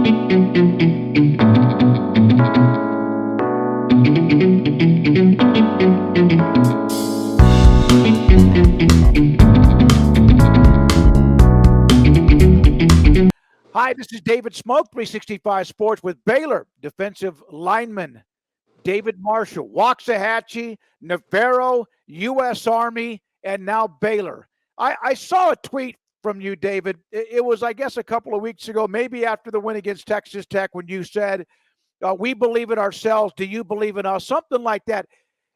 Hi, this is David Smoke, 365 Sports with Baylor defensive lineman David Marshall, Waxahachie, Navarro, U.S. Army, and now Baylor. I saw a tweet from you, David. It was, I guess, a couple of weeks ago, maybe after the win against Texas Tech, when you said, "We believe in ourselves. Do you believe in us?" Something like that.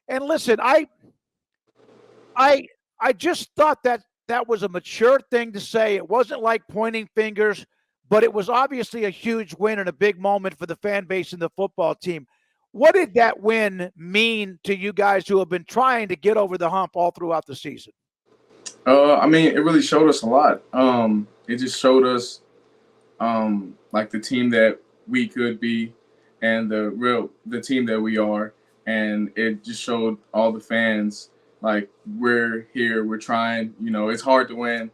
And listen, I I just thought that that was a mature thing to say. It wasn't like pointing fingers, but it was obviously a huge win and a big moment for the fan base and the football team. What did that win mean to you guys who have been trying to get over the hump all throughout the season? I mean, it really showed us a lot. It just showed us like the team that we could be and the team that we are. And it just showed all the fans like we're here, we're trying. It's hard to win,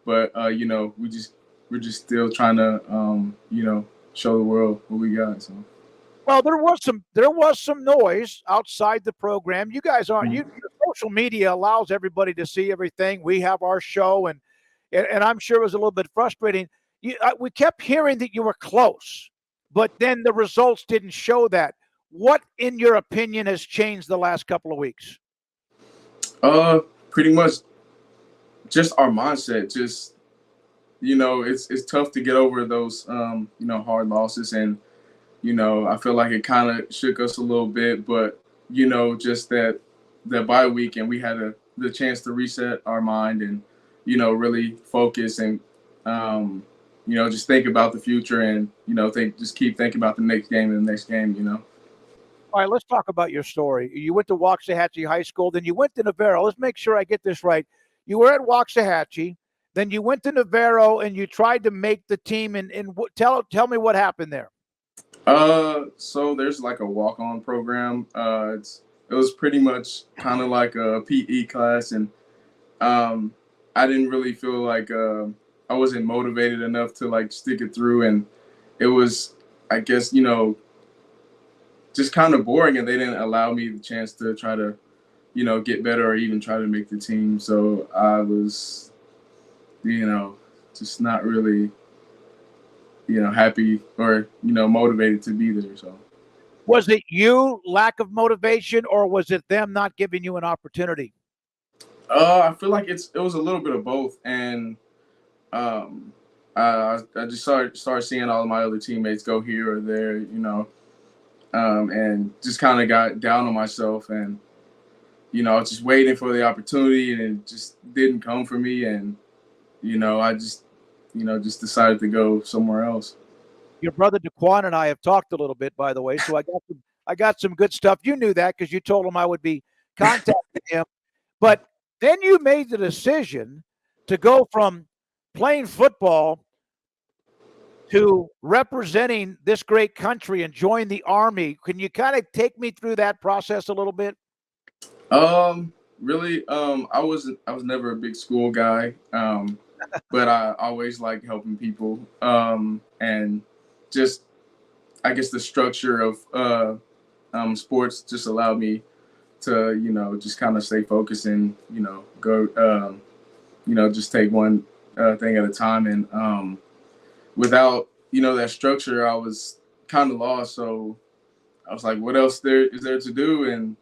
but we're just still trying to show the world what we got. So. Well, there was some noise outside the program. You guys aren't you your social media allows everybody to see everything. We have our show and I'm sure it was a little bit frustrating. We kept hearing that you were close, but then the results didn't show that. What, in your opinion, has changed the last couple of weeks? Pretty much just our mindset. Just it's tough to get over those hard losses, and I feel like it kind of shook us a little bit, but just that bye week, and we had the chance to reset our mind and really focus and just think about the future and just keep thinking about the next game and the next game. All right, let's talk about your story. You went to Waxahachie High School, then you went to Navarro. Let's make sure I get this right. You were at Waxahachie, then you went to Navarro, and you tried to make the team. And tell me what happened there. So there's like a walk-on program. It was pretty much kind of like a PE class, and I didn't really feel like I wasn't motivated enough to like stick it through, and it was, I guess, just kind of boring, and they didn't allow me the chance to try to, get better or even try to make the team. So I was, just not really, happy or, motivated to be there. So. Was it you, lack of motivation, or was it them not giving you an opportunity? I feel like it was a little bit of both, and I just started seeing all of my other teammates go here or there, and just kind of got down on myself, and I was just waiting for the opportunity, and it just didn't come for me, and I just decided to go somewhere else. Your brother Daquan and I have talked a little bit, by the way, so I got some good stuff. You knew that because you told him I would be contacting him. But then you made the decision to go from playing football to representing this great country and join the Army. Can you kind of take me through that process a little bit? Really, I was never a big school guy, but I always like helping people, and just I guess the structure of sports just allowed me to just kind of stay focused and go just take one thing at a time, and without that structure, I was kind of lost. So I was like, what else there is there to do? And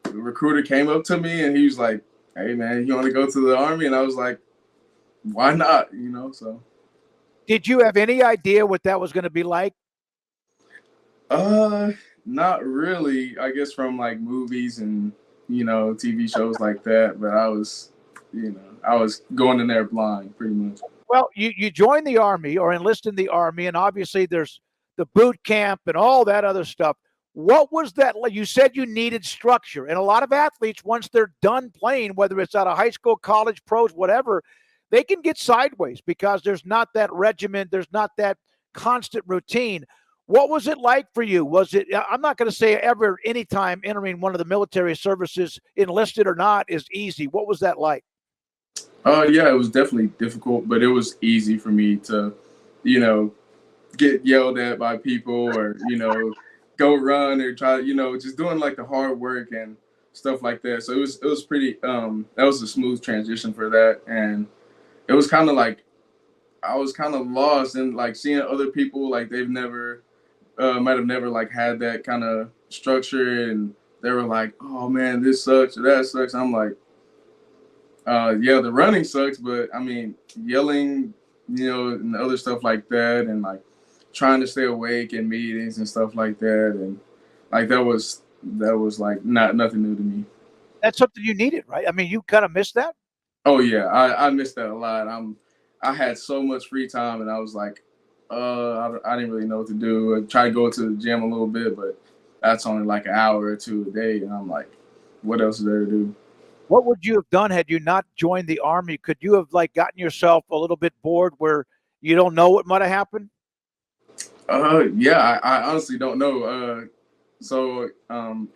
the recruiter came up to me and he was like, hey man, you want to go to the Army? And I was like, why not? So. Did you have any idea what that was going to be like? Not really. I guess from like movies and TV shows like that. But I was going in there blind, pretty much. Well, you join the Army or enlist in the Army, and obviously there's the boot camp and all that other stuff. What was that like? You said you needed structure, and a lot of athletes, once they're done playing, whether it's out of high school, college, pros, whatever, they can get sideways because there's not that regimen, there's not that constant routine. What was it like for you? Was it, I'm not going to say ever, anytime entering one of the military services, enlisted or not, is easy. What was that like? Yeah, it was definitely difficult, but it was easy for me to, get yelled at by people, or go run or try, just doing like the hard work and stuff like that. So it was pretty that was a smooth transition for that. And it was kind of like I was kind of lost and like seeing other people like they've never might have never like had that kind of structure, and they were like, oh man, this sucks or that sucks. I'm like, yeah, the running sucks, but I mean, yelling, and other stuff like that, and like trying to stay awake in meetings and stuff like that, and like that was like nothing new to me. That's something you needed, right? I mean, you kind of missed that. Oh yeah, I missed that a lot. I had so much free time, and I was like, I didn't really know what to do. I tried to go to the gym a little bit, but that's only like an hour or two a day, and I'm like, what else is there to do? What would you have done had you not joined the Army? Could you have like gotten yourself a little bit bored where you don't know what might have happened? Yeah, I honestly don't know.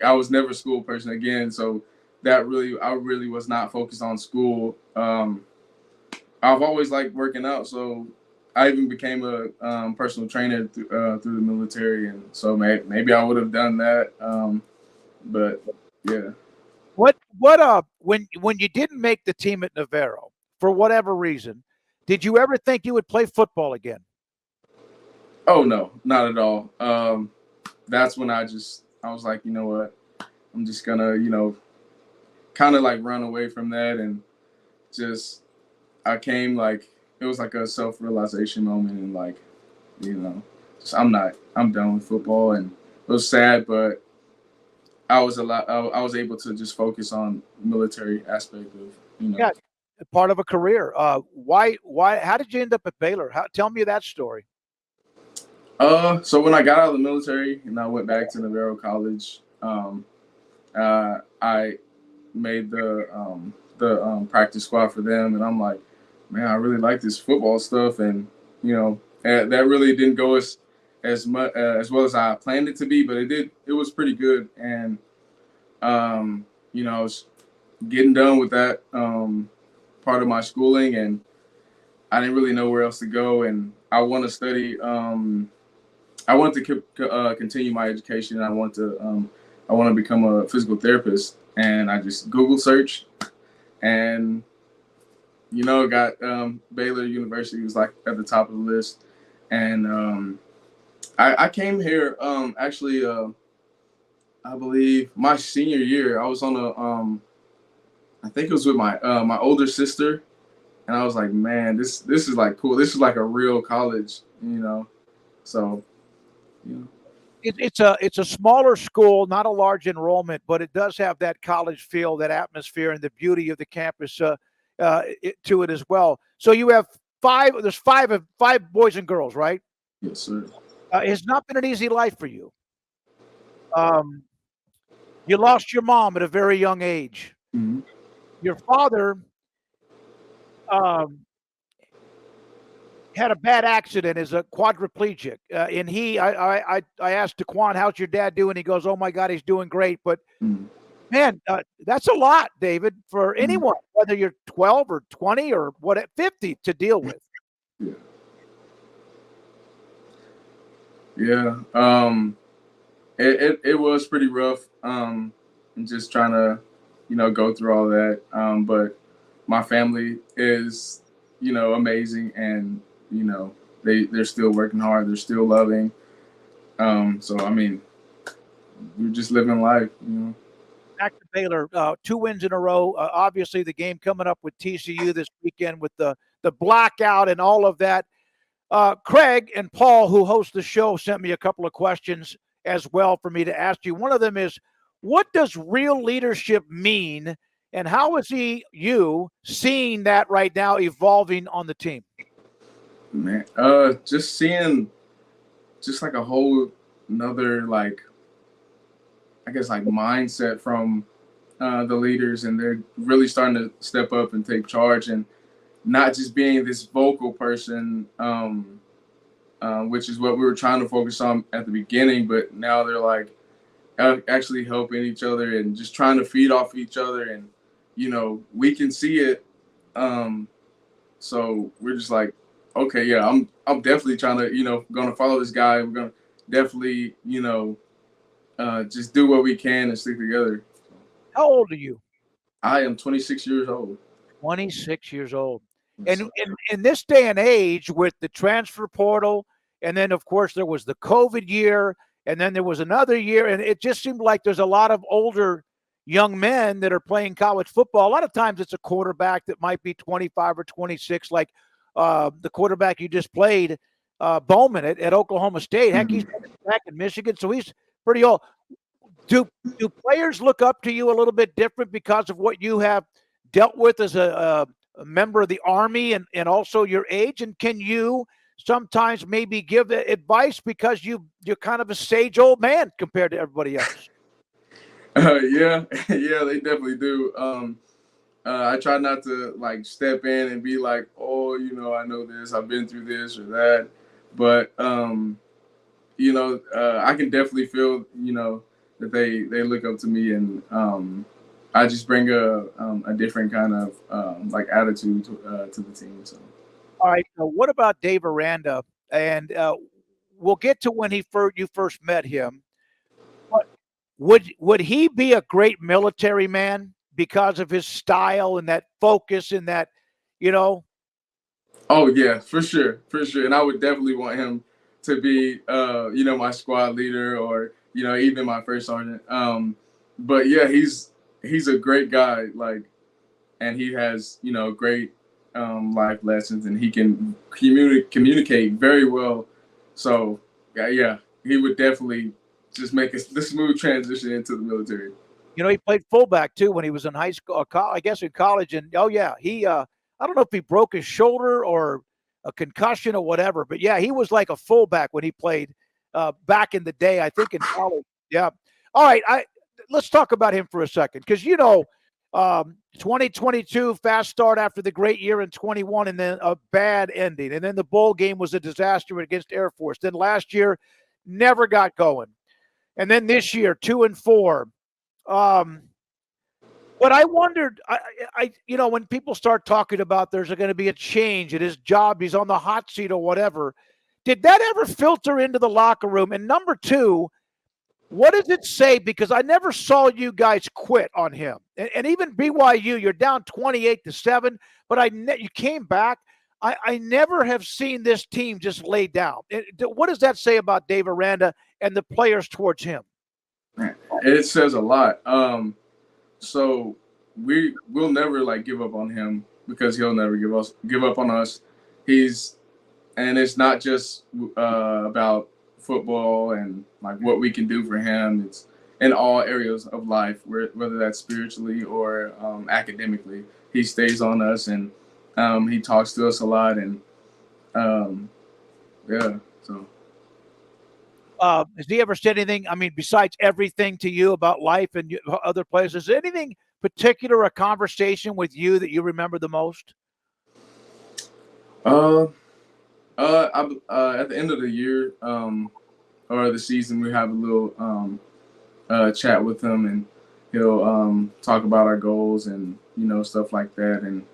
I was never a school person again, so I really was not focused on school. I've always liked working out, so I even became a personal trainer through the military, and so maybe I would have done that. But yeah. When you didn't make the team at Navarro for whatever reason, did you ever think you would play football again? Oh no, not at all. That's when I was like, you know what, I'm just gonna, kind of like run away from that, and just I came like it was like a self realization moment, and like, just I'm done with football, and it was sad, but I was able to just focus on military aspect of. Yeah, part of a career. Why? How did you end up at Baylor? Tell me that story. So when I got out of the military and I went back to Navarro College, I made the practice squad for them, and I'm like, man, I really like this football stuff, and that really didn't go as much as well as I planned it to be, but it did. It was pretty good, and I was getting done with that part of my schooling, and I didn't really know where else to go, and I want to study. I wanted to continue my education. I want to become a physical therapist, and I just Google search, and got Baylor University was like at the top of the list, and I came here actually I believe my senior year. I was on I think it was with my older sister, and I was like, man, this is like cool. This is like a real college, So. Yeah. It's a smaller school, not a large enrollment, but it does have that college feel, that atmosphere, and the beauty of the campus to it as well. So you have five. There's five boys and girls, right? Yes, sir. It's not been an easy life for you. You lost your mom at a very young age. Mm-hmm. Your father um, had a bad accident as a quadriplegic, and I asked Daquan, "How's your dad doing?" He goes, "Oh my God, he's doing great." But man, that's a lot, David, for anyone, whether you're 12 or 20 or 50, to deal with. Yeah. Yeah. It was pretty rough. And just trying to, go through all that. But my family is, amazing, and they're still working hard. They're still loving. So I mean, we're just living life. Back to Baylor, 2 wins in a row. Obviously, the game coming up with TCU this weekend with the blackout and all of that. Craig and Paul, who host the show, sent me a couple of questions as well for me to ask you. One of them is, what does real leadership mean, and how is you seeing that right now evolving on the team? Man, just seeing just like a whole another like I guess like mindset from the leaders, and they're really starting to step up and take charge, and not just being this vocal person, which is what we were trying to focus on at the beginning, but now they're like actually helping each other and just trying to feed off each other, and we can see it. So we're just like, okay, yeah, I'm definitely trying to, gonna follow this guy. We're gonna definitely, just do what we can and stick together. How old are you? I am 26 years old. 26 years old. Yes, And sir. in this day and age with the transfer portal, and then of course there was the COVID year, and then there was another year, and it just seemed like there's a lot of older young men that are playing college football. A lot of times it's a quarterback that might be 25 or 26, like the quarterback you just played, Bowman at Oklahoma State. Heck, he's Mhm. back in Michigan, so he's pretty old. Do do players look up to you a little bit different because of what you have dealt with as a member of the Army and also your age? And can you sometimes maybe give advice because you're kind of a sage old man compared to everybody else? Yeah, yeah, they definitely do. I try not to like step in and be like, oh, I know this, I've been through this or that, but I can definitely feel, that they look up to me, and I just bring a different kind of like attitude to the team. So. All right. So what about Dave Aranda? And we'll get to when you first met him. But would he be a great military man because of his style and that focus and that, you know, Oh yeah, for sure, and I would definitely want him to be, my squad leader, or even my first sergeant. But yeah, he's a great guy, like, and he has great life lessons, and he can communicate very well. So yeah, he would definitely just make the smooth transition into the military. he played fullback too when he was in high school, I guess in college. And oh yeah, he I don't know if he broke his shoulder or a concussion or whatever, but yeah, he was like a fullback when he played back in the day. I think in college. Yeah. All right, let's talk about him for a second because 2022 fast start after the great year in 21, and then a bad ending, and then the bowl game was a disaster against Air Force. Then last year, never got going, and then this year 2-4. Um, but I wondered, when people start talking about there's going to be a change at his job, he's on the hot seat or whatever. Did that ever filter into the locker room? And number two, what does it say? Because I never saw you guys quit on him, and even BYU, you're down 28-7, but you came back. I never have seen this team just lay down. What does that say about Dave Aranda and the players towards him? It says a lot. So we'll never like give up on him, because he'll never give up on us. He's and it's not just about football and like what we can do for him. It's in all areas of life, whether that's spiritually or academically. He stays on us, and he talks to us a lot, and um, yeah. So Has he ever said anything? I mean, besides everything to you about life and other places, is there anything particular, a conversation with you that you remember the most? uh, at the end of the year, or the season, we have a little chat with him, and he'll talk about our goals and stuff like that. And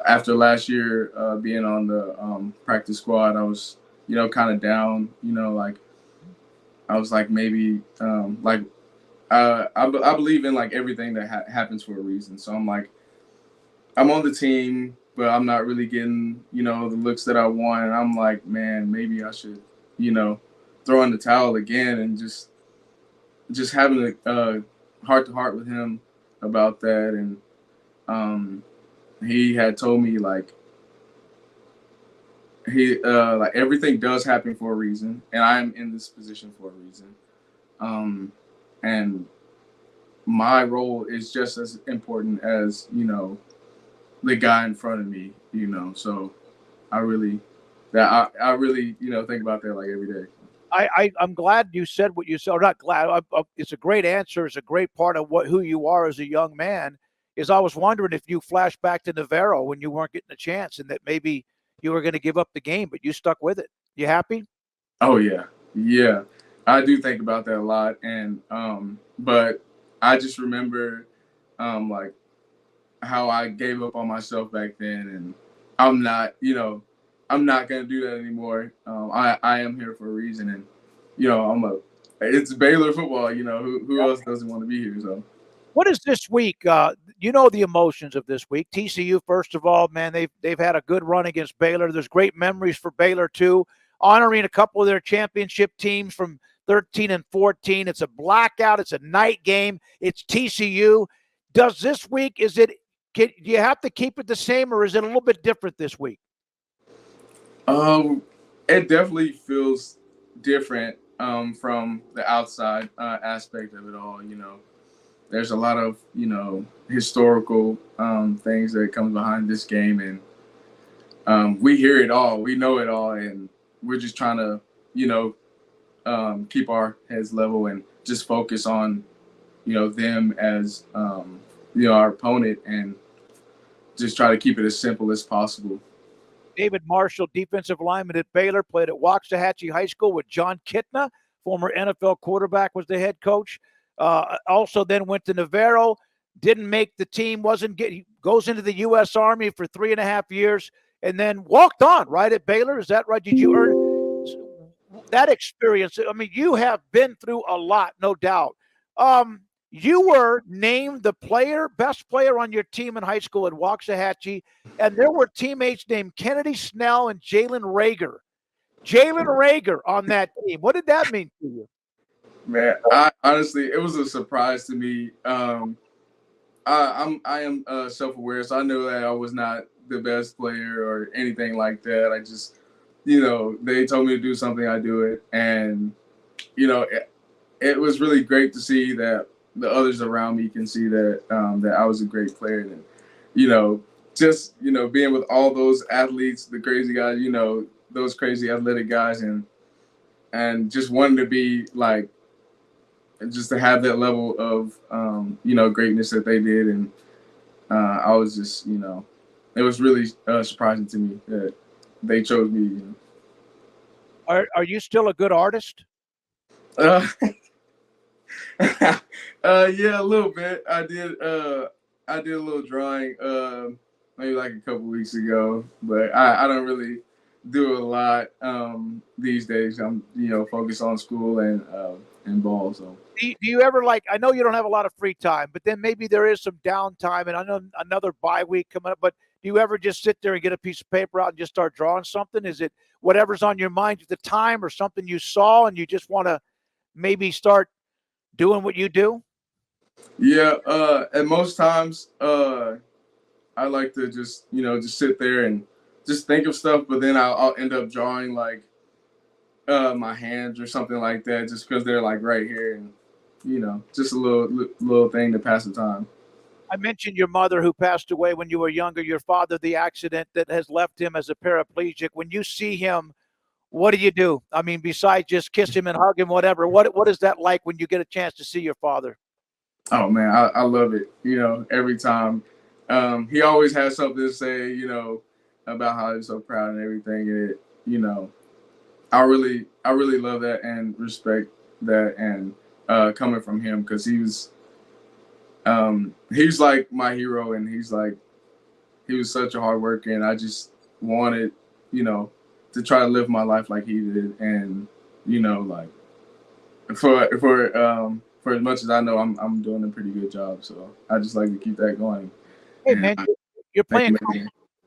after last year being on the practice squad, I was kind of down. Like I was like maybe like I believe in like everything that happens for a reason. So I'm like, I'm on the team, but I'm not really getting the looks that I want. And I'm like, man, maybe I should you know throw in the towel again, and just having a heart to heart with him about that. And um, he had told me like everything does happen for a reason, and I am in this position for a reason. Um, and my role is just as important as the guy in front of me. So I really I really think about that like every day. I'm glad you said what you said. Or not glad. It's a great answer. It's a great part of who you are as a young man. Is I was wondering if you flashed back to Navarro when you weren't getting a chance, and that maybe you were going to give up the game, but you stuck with it. You happy? Oh yeah, yeah. I do think about that a lot, and but I just remember like how I gave up on myself back then, I'm not, I'm not gonna do that anymore. I am here for a reason, and it's Baylor football. Who else doesn't want to be here? So. What is this week? You know the emotions of this week. TCU, first of all, man, they've had a good run against Baylor. There's great memories for Baylor too, honoring a couple of their championship teams from 13 and 14. It's a blackout. It's a night game. It's TCU. Does this week do you have to keep it the same, or is it a little bit different this week? It definitely feels different from the outside aspect of it all. There's a lot of historical things that comes behind this game, and we hear it all, we know it all, and we're just trying to keep our heads level and just focus on them as our opponent, and just try to keep it as simple as possible. David Marshall, defensive lineman at Baylor, played at Waxahachie High School with John Kitna, former NFL quarterback, was the head coach. Also then went to Navarro, didn't make the team, goes into the U.S. Army for 3.5 years, and then walked on right at Baylor. Is that right? Did you earn that experience? I mean, you have been through a lot, no doubt. You were named the best player on your team in high school at Waxahachie, and there were teammates named Kennedy Snell and Jalen Rager. Jalen Rager on that team. What did that mean to you? Man, honestly, it was a surprise to me. I am self-aware, so I know that I was not the best player or anything like that. I just, they told me to do something, I do it, and it was really great to see that the others around me can see that that I was a great player, and just being with all those athletes, the crazy guys, those crazy athletic guys, and just wanting to be like, just to have that level of greatness that they did, and I was just it was really surprising to me that they chose me. Are you still a good artist? Yeah, a little bit. I did a little drawing maybe like a couple weeks ago, but I don't really do a lot these days. I'm focused on school and ball. So Do you ever, like, I know you don't have a lot of free time, but then maybe there is some downtime, and I know another bye week coming up, but do you ever just sit there and get a piece of paper out and just start drawing something? Is it whatever's on your mind at the time, or something you saw and you just want to maybe start doing what you do? yeah, and most times I like to just sit there and just think of stuff, but then I'll end up drawing like my hands or something like that, just because they're like right here, and just a little thing to pass the time. I mentioned your mother who passed away when you were younger, your father, the accident that has left him as a paraplegic. When you see him, what do you do? I mean, besides just kiss him and hug him, whatever, what is that like when you get a chance to see your father? Oh man, I love it. Every time. He always has something to say, about how he's so proud and everything. And I really love that and respect that, and coming from him, because he's like my hero, and he was such a hard worker, and I just wanted, to try to live my life like he did, and like for as much as I know, I'm doing a pretty good job. So I just like to keep that going. Hey man, you're playing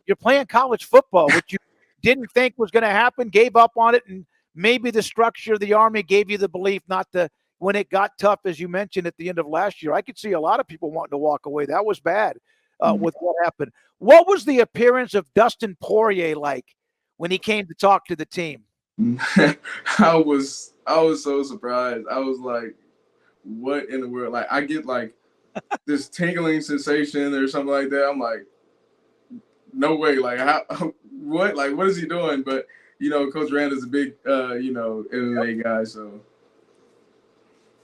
you're playing college football, which you didn't think was going to happen, gave up on it, and maybe the structure of the Army gave you the belief not to. When it got tough, as you mentioned at the end of last year, I could see a lot of people wanting to walk away. That was bad with what happened. What was the appearance of Dustin Poirier like when he came to talk to the team? I was so surprised. I was like, what in the world? Like, I get like this tingling sensation or something like that. I'm like, no way. Like, how? What? Like, what is he doing? But Coach Rand is a big MMA guy. So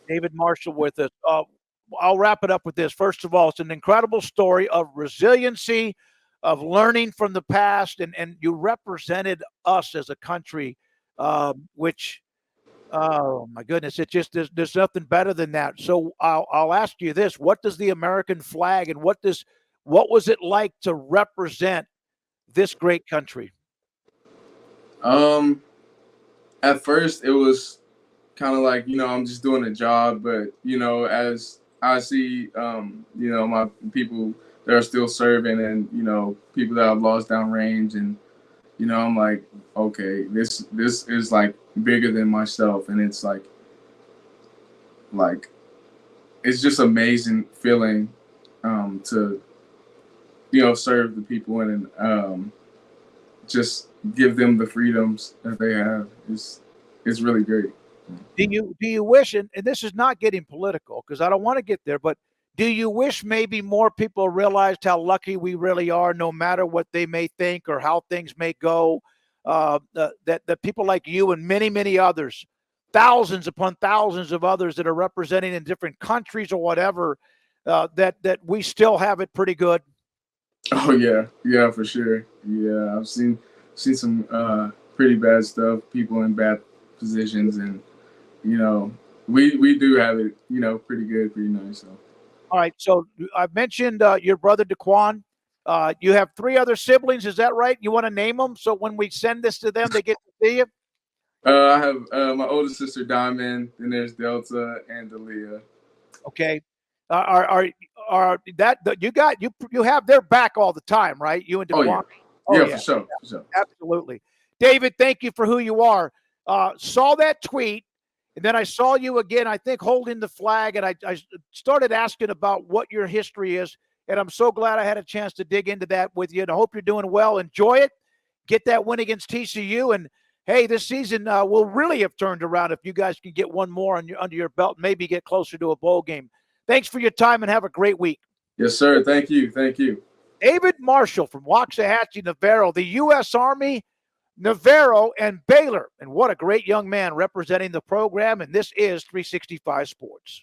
David Marshall with us. I'll wrap it up with this. First of all, it's an incredible story of resiliency, of learning from the past, and you represented us as a country, which, oh my goodness, it just there's nothing better than that. So I'll ask you this: what does the American flag, and what was it like to represent this great country? At first it was kind of like, I'm just doing a job, but as I see, my people that are still serving, and people that I've lost downrange, and I'm like, okay, this is like bigger than myself, and it's like it's just amazing feeling to serve the people, and just give them the freedoms that they have. It's really great. Do you wish, and this is not getting political because I don't want to get there, but do you wish maybe more people realized how lucky we really are, no matter what they may think or how things may go? That people like you and many, many others, thousands upon thousands of others that are representing in different countries or whatever, that we still have it pretty good. Oh yeah, for sure. Yeah, I've seen some pretty bad stuff, people in bad positions, and we do have it, pretty good, pretty nice. So. All right. So I've mentioned your brother Daquan. You have three other siblings. Is that right? You want to name them so when we send this to them, they get to see you? I have my older sister Diamond, then there's Delta and Dalia. Okay. Are that you have their back all the time, right? You and Oh yeah, Daquan? Oh, yeah, yeah. for sure. Absolutely. David, thank you for who you are. Saw that tweet, and then I saw you again, I think, holding the flag, and I started asking about what your history is, and I'm so glad I had a chance to dig into that with you, and I hope you're doing well. Enjoy it. Get that win against TCU, and hey, this season will really have turned around if you guys can get one more under your belt, and maybe get closer to a bowl game. Thanks for your time, and have a great week. Yes, sir. Thank you. David Marshall from Waxahachie, Navarro, the U.S. Army, Navarro, and Baylor. And what a great young man representing the program. And this is 365 Sports.